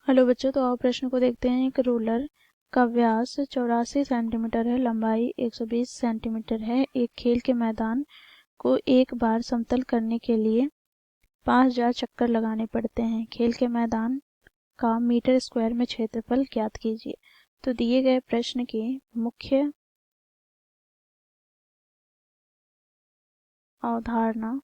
Hello बच्चों, तो आओ प्रश्न को देखते हैं। एक रोलर का व्यास 84 सेंटीमीटर है, लंबाई 120 सेंटीमीटर है। एक खेल के मैदान को एक बार समतल करने के लिए 5000 चक्कर लगाने पड़ते हैं। खेल के मैदान का मीटर स्क्वायर में क्षेत्रफल ज्ञात कीजिए। तो दिए गए प्रश्न की मुख्य अवधारणा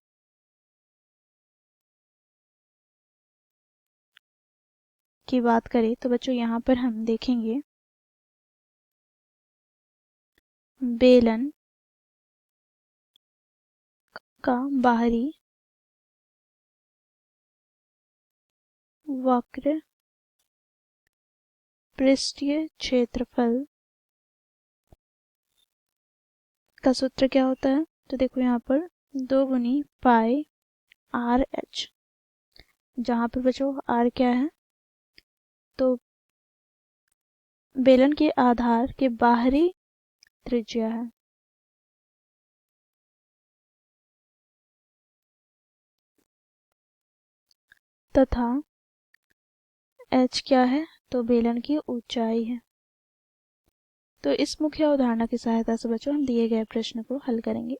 की बात करें तो बच्चों यहाँ पर हम देखेंगे बेलन का बाहरी वक्र पृष्ठीय क्षेत्रफल का सूत्र क्या होता है। तो देखो यहाँ पर 2 गुनी पाई आर एच, जहाँ पर बच्चों आर क्या है, तो बेलन के आधार के बाहरी त्रिज्या है, तथा एच क्या है, तो बेलन की ऊंचाई है। तो इस मुख्य अवधारणा की सहायता से बच्चों हम दिए गए प्रश्न को हल करेंगे।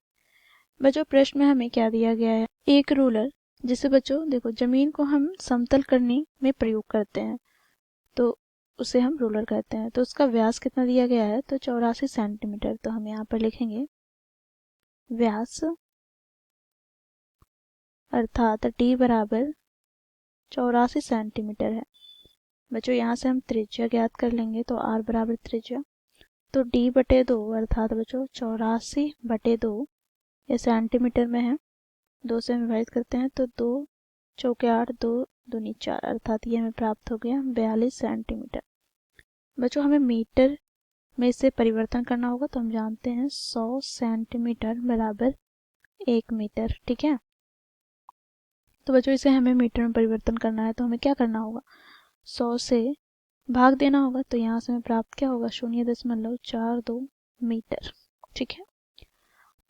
बच्चों प्रश्न में हमें क्या दिया गया है, एक रूलर जिसे बच्चों देखो जमीन को हम समतल करने में प्रयोग करते हैं, तो उसे हम रोलर कहते हैं। तो उसका व्यास कितना दिया गया है, तो 84 सेंटीमीटर। तो हम यहाँ पर लिखेंगे व्यास अर्थात डी बराबर 84 सेंटीमीटर है। बच्चों यहाँ से हम त्रिज्या ज्ञात कर लेंगे, तो आर बराबर त्रिज्या, तो डी बटे 2 अर्थात बच्चों 84/2, ये सेंटीमीटर में है, 2 से विभाजित करते हैं तो 2 चौके 8, 2 दूनी 4, अर्थात ये हमें प्राप्त हो गया 42 सेंटीमीटर। बच्चों हमें मीटर में इसे परिवर्तन करना होगा, तो हम जानते हैं 100 सेंटीमीटर बराबर 1 मीटर। ठीक है, तो बच्चों इसे हमें मीटर में परिवर्तन करना है, तो हमें क्या करना होगा, 100 से भाग देना होगा। तो यहाँ से हमें प्राप्त क्या होगा, 0.42 मीटर। ठीक है,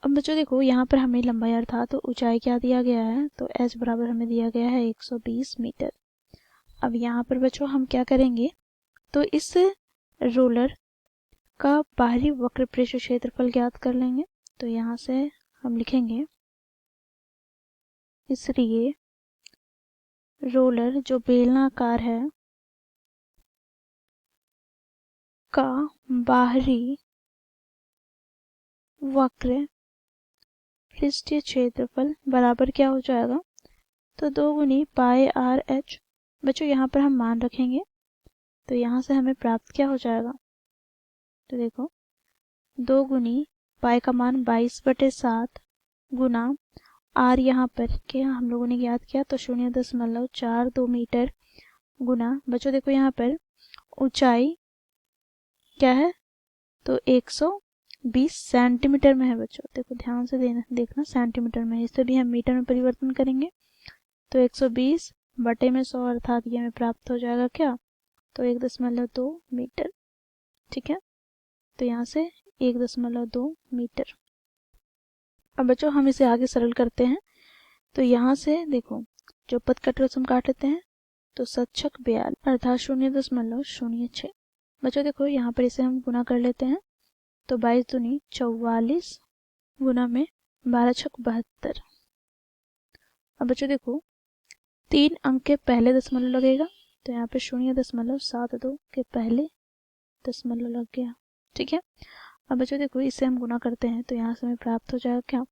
अब बच्चों देखो यहाँ पर हमें लंबाई अर्थात तो ऊंचाई क्या दिया गया है, तो एच बराबर हमें दिया गया है 120 मीटर। अब यहाँ पर बच्चों हम क्या करेंगे, तो इस रोलर का बाहरी वक्र पृष्ठ क्षेत्रफल ज्ञात कर लेंगे। तो यहाँ से हम लिखेंगे, इसलिए रोलर जो बेलनाकार है का बाहरी वक्र पृष्ठीय क्षेत्रफल बराबर क्या हो जाएगा, तो 2 गुनी पाई आर एच। बच्चों यहाँ पर हम मान रखेंगे, तो यहाँ से हमें प्राप्त क्या हो जाएगा, तो देखो 2 गुनी पाई का मान 22/7 गुना आर यहाँ पर क्या हम लोगों ने ज्ञात किया, तो 0.42 मीटर गुना बच्चों देखो यहाँ पर ऊंचाई क्या है, तो 120 सेंटीमीटर में है। बच्चों देखो ध्यान से देखना सेंटीमीटर में है, इसे भी हम मीटर में परिवर्तन करेंगे, तो 120 बटे में 100 अर्थात ये हमें प्राप्त हो जाएगा क्या, तो 1.2 मीटर। ठीक है, तो यहाँ से 1.2 मीटर। अब बच्चों हम इसे आगे सरल करते हैं, तो यहाँ से देखो जो पद कट हम काट लेते हैं, तो 7×6 = 42 अर्थात 0.06। बच्चों देखो यहाँ पर इसे हम गुना कर लेते हैं, तो 22 दूनी 44 गुना में 12×6 = 72। अब बच्चों देखो 3 अंक के पहले दशमलव लगेगा, तो यहाँ पे 0.72 के पहले दशमलव लग गया। ठीक है, अब बच्चों देखो इसे हम गुना करते हैं, तो यहाँ से हमें प्राप्त हो जाएगा क्या,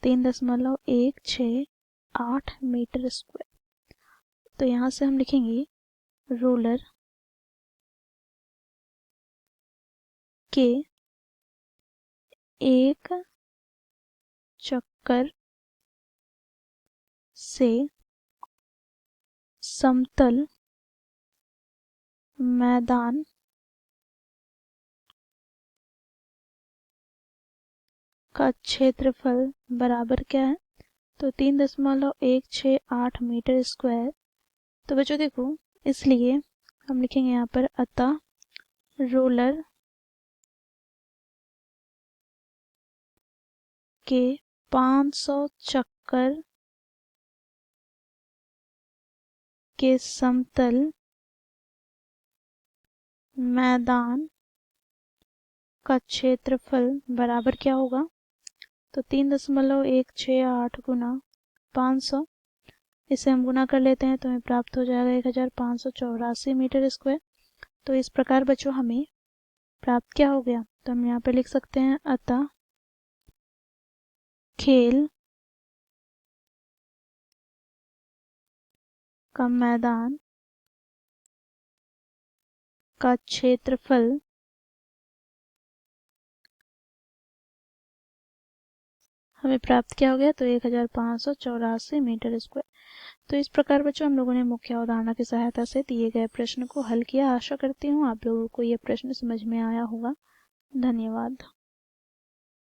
3.168 मीटर स्क्वायर। तो यहाँ से हम लिखेंगे रोलर के एक चक्कर से समतल मैदान का क्षेत्रफल बराबर क्या है, तो 3.168 मीटर स्क्वायर। तो बच्चों देखो इसलिए हम लिखेंगे यहाँ पर अतः रोलर के 500 चक्कर के समतल मैदान का क्षेत्रफल बराबर क्या होगा, तो 3.168 गुना 500, इसे हम गुना कर लेते हैं तो हमें प्राप्त हो जाएगा 1584 मीटर स्क्वायर। तो इस प्रकार बच्चों हमें प्राप्त क्या हो गया, तो हम यहाँ पे लिख सकते हैं अतः खेल का मैदान का क्षेत्रफल हमें प्राप्त क्या हो गया, तो 1584 मीटर स्क्वायर। तो इस प्रकार बच्चों हम लोगों ने मुख्य अवधारणा की सहायता से दिए गए प्रश्न को हल किया। आशा करती हूँ आप लोगों को ये प्रश्न समझ में आया होगा। धन्यवाद।